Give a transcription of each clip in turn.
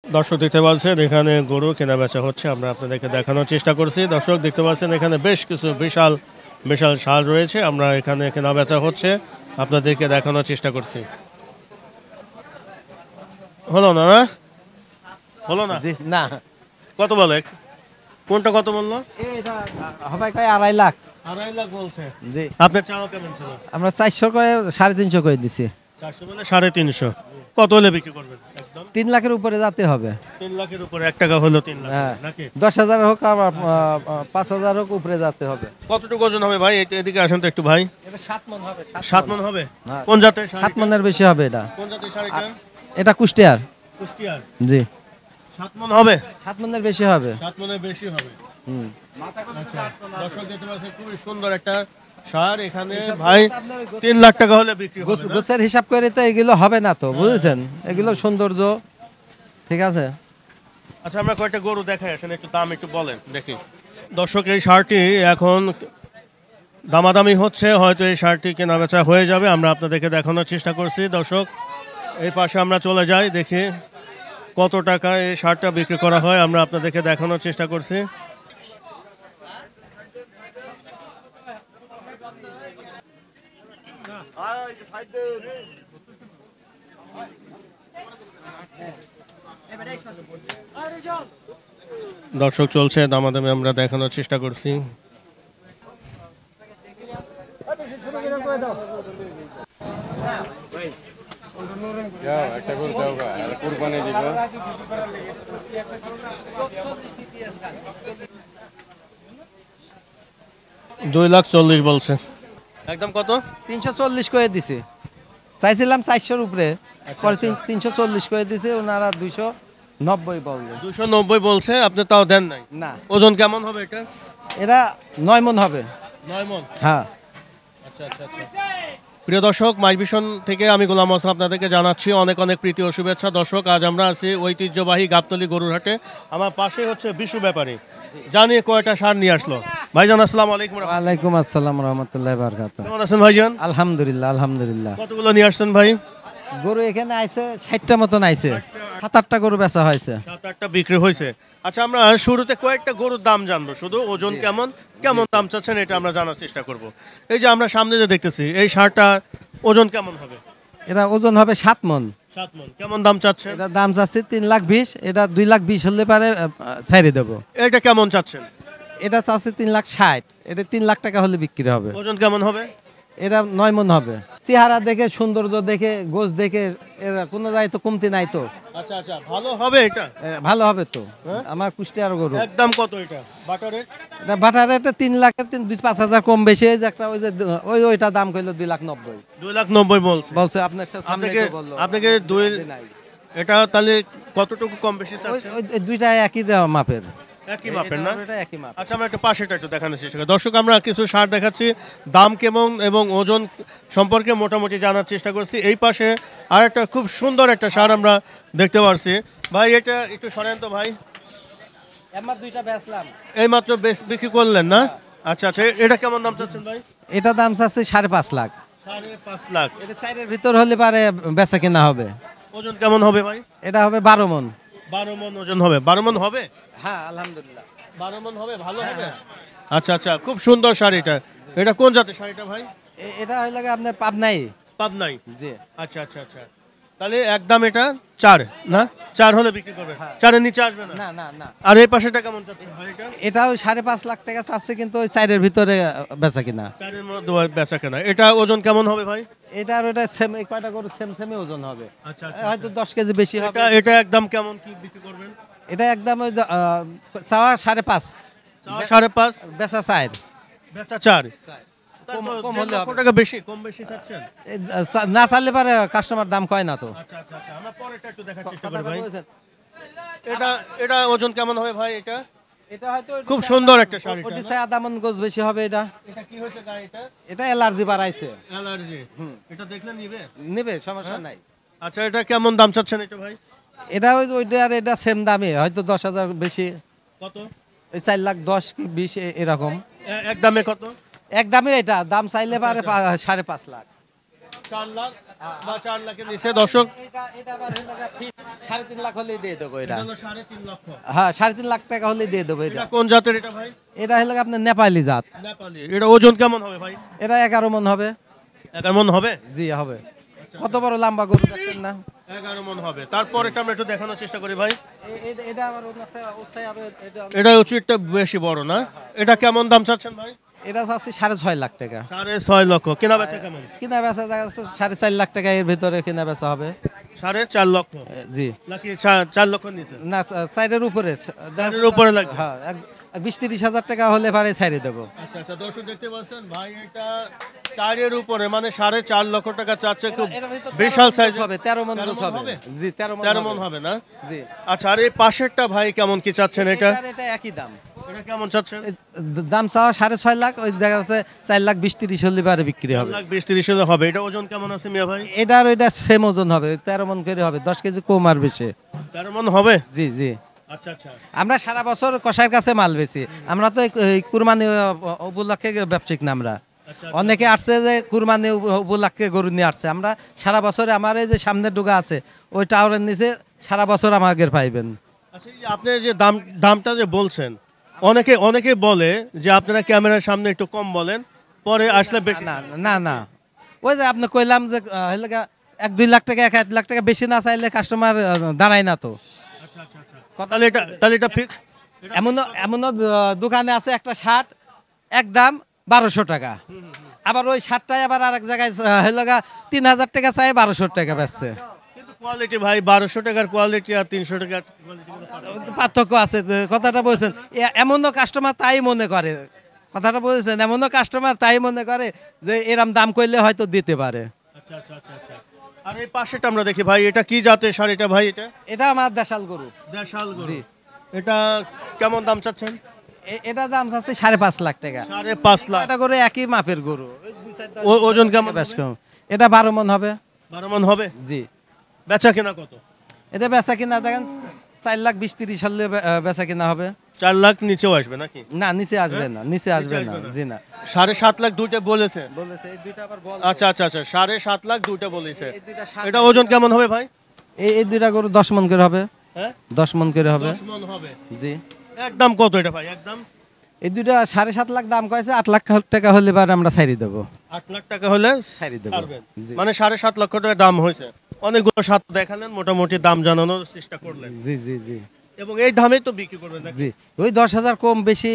দর্শক দেখতে পাচ্ছেন এখানে গরু কেনা বেচা হচ্ছে, আমরা আপনাদেরকে দেখানোর চেষ্টা করছি। দর্শক দেখতে পাচ্ছেন এখানে বেশ কিছু বিশাল বিশাল ষাঁড় রয়েছে, আমরা এখানে কেনা বেচা হচ্ছে আপনাদেরকে দেখানোর চেষ্টা করছি। হলো না না হলো না জি না, কত বলে, কোনটা কত বললো? এটা হবে কয় 2.5 লাখ। 2.5 লাখ বলছে। জি আপনার চাওয়া কেমন ছিল? আমরা 400 কয়ে 350 করে দিছি। 400 বলে 350, কত হলে বিক্রি করবেন? একদম 3 লাখের উপরে যেতে হবে। 3 লাখের উপরে, 1 টাকা হলো 3 লাখ হ্যাঁ, নাকি? 10,000 হোক আর 5,000 হোক, উপরে যেতে হবে। কতটুকু ওজন হবে ভাই? এদিকে আসেন তো একটু ভাই। এটা 7 মণ হবে। 7 মণ হবে? হ্যাঁ। কোন জাতের ষাঁড় 7 এটা? মণের বেশি হবে এটা। কোন জাতের ষাঁড় এটা? এটা কুষ্টিয়ার। কুষ্টিয়ার। জি 7 মণ হবে? 7 মণের বেশি হবে। 7 মণের বেশি হবে। হুম। আচ্ছা, দর্শক দেখতে পাচ্ছেন খুবই সুন্দর একটা ষাঁড় এখানে ভাই 3 লাখ টাকা হলে বিক্রি হবে না? গোছের হিসাব করে তো এগুলো হবে না তো, বুঝেছেন? এগুলো সৌন্দর্য, ঠিক আছে। আচ্ছা, আমরা কয়েকটা গরু দেখাই, আসেন একটু দাম একটু বলেন দেখি। দর্শক এই ষাঁড়টি এখন দামাদামি হচ্ছে, হয়তো এই ষাঁড়টি কেনা বেচা হয়ে যাবে, আমরা আপনাদেরকে দেখানোর চেষ্টা করছি। দর্শক এই পাশে আমরা চলে যাই, দেখি কত টাকা এই ষাঁড়টা বিক্রি করা হয়, আমরা আপনাদেরকে দেখানোর চেষ্টা করছি। দর্শক চলছে দামাদামি, আমরা দেখানোর চেষ্টা করছি। একটা করে দাও গা, আর কুরবানি দিব। 2,40,000 বলছে, একদম কত? 340 করে দিছে। চাইছিলাম 400-র উপরে, পরে 340 করে দিছে। ওনারা 290 বললো। 290 বলছে, আপনি তাও দেন নাই? না, ওজন কেমন হবে এটা? এটা 9 মণ হবে। 9 মণ। হ্যাঁ। আচ্ছা আচ্ছা আচ্ছা। প্রিয় দর্শক, মাই ভিশন থেকে আমি গোলাম হোসেন আপনাদেরকে জানাচ্ছি অনেক অনেক প্রীতি ও শুভেচ্ছা। দর্শক, আজ আমরা আছি ঐতিহ্যবাহী গাবতলী গরুর হাটে, আমার পাশে হচ্ছে বিশু ব্যাপারী, জানি কয়টা ষাঁড় নিয়ে আসলো। ভাইজান আসসালামু আলাইকুম। ওয়ালাইকুম আসসালাম রহমতুল্লাহ বারকাতুহু। কেমন আছেন ভাইজান? আলহামদুলিল্লাহ আলহামদুলিল্লাহ। কতগুলো নিয়ে আসছেন ভাই? গরু এখানে আইছে 60টা মতন আইছে। 7-8টা গরু বেচা হয়েছে। 7-8টা বিক্রি হয়েছে। আচ্ছা, আমরা শুরুতে কয়েকটা গরুর দাম জানবো, শুধু ওজন কেমন কেমন দাম চাচ্ছেন এটা আমরা জানার চেষ্টা করব। এই যে আমরা সামনে যে দেখতেছি এই ষাঁড়টা ওজন কেমন হবে? এটা ওজন হবে 7 মণ। 7 মণ। কেমন দাম চাচ্ছেন? এটা দাম চাচ্ছি 3,20,000। এটা 2,20,000 হলে পারে ছাইড়ে দেবো। এটা কেমন চাচ্ছেন? এটা চাচ্ছি 3,60,000। এটা 3 লাখ টাকা হলে বিক্রি হবে। ওজন কেমন হবে? এটা 9 মণ হবে। চেহারা দেখে, সৌন্দর্য দেখে, গোছ দেখে, এরা কোনো জায়গায় তো কমতি নাই তো। আচ্ছা আচ্ছা, ভালো হবে এটা? ভালো হবে তো। হ্যাঁ? আমার কুষ্টিয়ার গরু। একদম কত এটা বাটারে? এটা বাটার এটা 3 লাখের 2-5,000 কম বেশি। এই যে একটা ওই যে ওইটা দাম কইলো 2,90,000 2,90,000 বলছে। বলছে। আপনার সামনে আপনাকে তো বললো। আপনাকে দুই এটা তাহলে কতটুকু কম বেশি চাচ্ছেন? ওই দুইটা একই মাপের। একই মাপের না? এটা একই মাপ। আচ্ছা, আমরা একটা পাশেটা একটু দেখানোর চেষ্টা করি। দর্শক, আমরা কিছু ষাঁড় দেখাচ্ছি, দাম কেমন এবং ওজন সম্পর্কে মোটামুটি জানার চেষ্টা করছি। এই পাশে আর একটা খুব সুন্দর একটা ষাঁড় আমরা দেখতে পাচ্ছি। ভাই এটা একটু সরেন তো ভাই। আমার দুইটা বেচলাম। এই মাত্র বিক্রি করলেন না? আচ্ছা আচ্ছা, এটা কেমন দাম চাচ্ছেন ভাই? এটা দাম চাচ্ছে 5.5 লাখ। 5.5 লাখ। এটা 4-এর ভিতর হলে পারে বেচা কেনা হবে। ওজন কেমন হবে ভাই? এটা হবে 12 মণ। 12 মণ ওজন হবে। 12 মণ হবে? হ্যাঁ আলহামদুলিল্লাহ। 12 মণ হবে, ভালো হবে। আচ্ছা আচ্ছা, খুব সুন্দর শাড়িটা। এটা কোন জাতের শাড়িটা ভাই? এটা হয়ে লাগে আপনার পাবনাই। পাবনাই। জি। আচ্ছা আচ্ছা আচ্ছা, তাহলে একদম এটা 4 না? 4 হলে বিক্রি করবে? 4-এর নিচে আসবে না? না না না। আর এই পাশেটা কেমন চাচ্ছেন ভাই এটা? এটাও 5.5 লাখ টাকা চাচ্ছে, কিন্তু ওই 4-এর ভিতরে বেচা কিনা। 4-এর মধ্যে বেচা কেনা। এটা ওজন কেমন হবে ভাই? এটা আর ওটা সেম, এই কয়টা গরু সেম সেমই ওজন হবে। আচ্ছা আচ্ছা, হয়তো 10 কেজি বেশি হবে। এটা এটা একদম কেমন কি বিক্রি করবেন? এটা একদম ওই চাওয়া 5.5, 5.5, বেচা 4। বেচা 4। কম হলে হবে। টাকা বেশি, কম বেশি চাচ্ছেন? না চাইলে পারে কাস্টমার দাম কয় না তো। আচ্ছা আচ্ছা আচ্ছা, আমরা পরেরটা একটু দেখার চেষ্টা করি কথাটা ভাই। বুঝেছেন? এটা এটা ওজন কেমন হবে ভাই এটা? এটা হয়তো খুব সুন্দর একটা শাড়ি। ওটি চাই আধা মণ গোছ বেশি হবে। এটা এটা কি হয়েছে গায়ে এটা? এটা অ্যালার্জি বাড়াইছে। অ্যালার্জি। এটা দেখলে নিবে? নেবে, সমস্যা নাই। আচ্ছা, এটা কেমন দাম চাচ্ছেন এটা ভাই? এটা ওইটা আর এটা সেম দামে, হয়তো 10,000 বেশি। কত? এই 4,10,000 কি 20 এরকম। এক দামে কত? এক দামে। এটা দাম চাইলে পারে 5.5 লাখ। 4 লাখ বা 4 লাখের নিচে দর্শক এটা আবার হলো গিয়ে ফিক্স 3.5 লাখ হলেই দিয়ে দেবো এটা। এটা হলো 3.5 লক্ষ। হ্যাঁ 3.5 লাখ টাকা হলেই দিয়ে দেবো এটা। এটা কোন জাতের এটা ভাই? এটা হলো গিয়ে আপনার নেপালি জাত। নেপালি। এটা ওজন কেমন হবে ভাই? এটা 11 মন হবে। 11 মণ হবে? জি হবে। কত বড় লম্বা গরু দেখছেন না? 11 মণ হবে। তারপর এটা আমরা একটু দেখানোর চেষ্টা করি ভাই। এটা আবার ওর আরো এটা এটা উচিতটা বেশি বড় না? এটা কেমন দাম চাচ্ছেন ভাই? এটা আছে 6.5 লাখ টাকা। 6.5 লক্ষ। কেনা বেচা কেমন? কিনা বেচা দেখা যাচ্ছে 4.5 লাখ টাকা এর ভিতরে কিনা বেচা হবে। 4.5 লক্ষ জি নাকি 4 লক্ষ নিচে? না সাইডের উপরে এর উপরে লাগবে। হ্যাঁ 20-30 হাজার টাকা হলে পারে ছাড়িয়ে দেবো। আচ্ছা আচ্ছা, দর্শক দেখতে পাচ্ছেন ভাই এটা 4 উপরে মানে 4.5 লক্ষ টাকা চাচ্ছে। খুব বিশাল সাইজ হবে 13 মন 13 গোছ মণ হবে। হবে? জি 13 মন 13 মণ হবে না? জি আচ্ছা, আর এই পাশেরটা ভাই কেমন কি চাচ্ছেন এটা? এটা একই দাম। এটা কেমন চাচ্ছেন? দাম চাওয়া 6.5 লাখ, ওই দেখা যাচ্ছে 4 লাখ 20-30 হলে পারে বিক্রি হবে। 1,20,30 হলে হবে। এটা ওজন কেমন আছে মিয়া ভাই? এটার ওইটা সেম ওজন হবে 13 মন করে হবে, 10 কেজি কম আর বেশি। 13 মণ হবে? জি জি আচ্ছা আচ্ছা। আমরা সারা বছর কষাইয়ের কাছে মাল বেচি। আমরা তো এই কুরবানি উপলক্ষে ব্যবসায়িক না আমরা। আচ্ছা, অনেকে আসছে যে কুরবানি উপলক্ষে গরু নিয়ে আসছে। আমরা সারা বছরে আমার এই যে সামনের ডুগা আছে ওই টাওয়ারের নিচে সারা বছর আমাদের পাইবেন। আচ্ছা, এই যে আপনি যে দামটা যে বলছেন, অনেকে বলে যে আপনারা ক্যামেরার সামনে একটু কম বলেন, পরে আসলে বেশি। না না না ওই যে আপনি কইলাম যে 1-2 লাখ টাকা 1 লাখ টাকা বেশি না চাইলে কাস্টমার দাঁড়ায় না তো। আচ্ছা আচ্ছা আচ্ছা। তাহলে এটা ফিক্স। এমনও দোকানে আছে একটা শার্ট একদম 1200 টাকা, আবার ওই শার্টটাই আবার আরেক জায়গায় 3000 টাকা চাই 1200 টাকা বেচছে। কিন্তু কোয়ালিটি ভাই 1200 টাকার কোয়ালিটি আর 300 টাকার কোয়ালিটি পার্থক্য আছে তো, কথাটা বলছেন। এমনও কাস্টমার তাই মনে করে, কথাটা বলছেন, এমনও কাস্টমার তাই মনে করে যে এরম দাম করলে হয়তো দিতে পারে। আচ্ছা আচ্ছা আচ্ছা আচ্ছা। আর এই পাশেটা আমরা দেখি ভাই, এটা কি জাতের সার এটা ভাই? এটা এটা আমার দেশাল গরু। দেশাল গরু। জি। এটা কেমন দাম চাচ্ছেন? এটা দাম আছে 5.5 লাখ টাকা। 5.5 লাখ। এটা করে একই মাপের গরু। ওজন কেমন? বেশ কম। এটা 12 মন হবে। 12 মণ হবে? জি। বেচা কিনা কত? এটা বেচা কিনা দেখেন 4,20,30 হলে বেচা কিনা হবে। 4 লাখ নিচেও আসবে নাকি? না নিচে আসবে না, নিচে আসবে না। জি না। 7.5 লাখ দুইটা বলেছে। বলেছে এই দুইটা আবার বল। আচ্ছা আচ্ছা আচ্ছা, 7.5 লাখ দুইটা বলেছে। এই দুইটা এটা ওজন কেমন হবে ভাই? এই দুইটা গরু 10 মন করে হবে। হ্যাঁ 10 মন করে হবে। 10 মণ হবে। জি। একদম কত এটা ভাই? একদম এই দুইটা 7.5 লাখ দাম কয়েছে, 8 লাখ টাকা হলে এবার আমরা ছাড়ি দেবো। 8 লাখ টাকা হলে ছাড়ি দেবো। ছাড়বেন। জি। মানে 7.5 লক্ষ টাকা দাম হয়েছে। অনেকগুলো সাত দেখালেন, মোটামুটি দাম জানানোর চেষ্টা করলেন জি জি জি এবং এই দামে তো বিক্রি করবেন নাকি? জি ওই 10,000 কম বেশি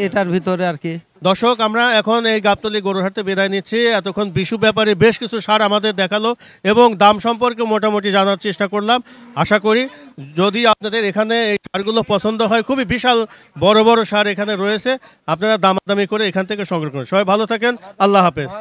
এটার ভিতরে আর কি। দর্শক, আমরা এখন এই গাবতলী গরুর হাটে বিদায় নিচ্ছি। এতক্ষণ বিশু ব্যাপারে বেশ কিছু সার আমাদের দেখালো এবং দাম সম্পর্কে মোটামুটি জানার চেষ্টা করলাম। আশা করি যদি আপনাদের এখানে এই সারগুলো পছন্দ হয়, খুবই বিশাল বড় বড় সার এখানে রয়েছে, আপনারা দামাদামি করে এখান থেকে সংগ্রহ করুন। সবাই ভালো থাকেন, আল্লাহ হাফেজ।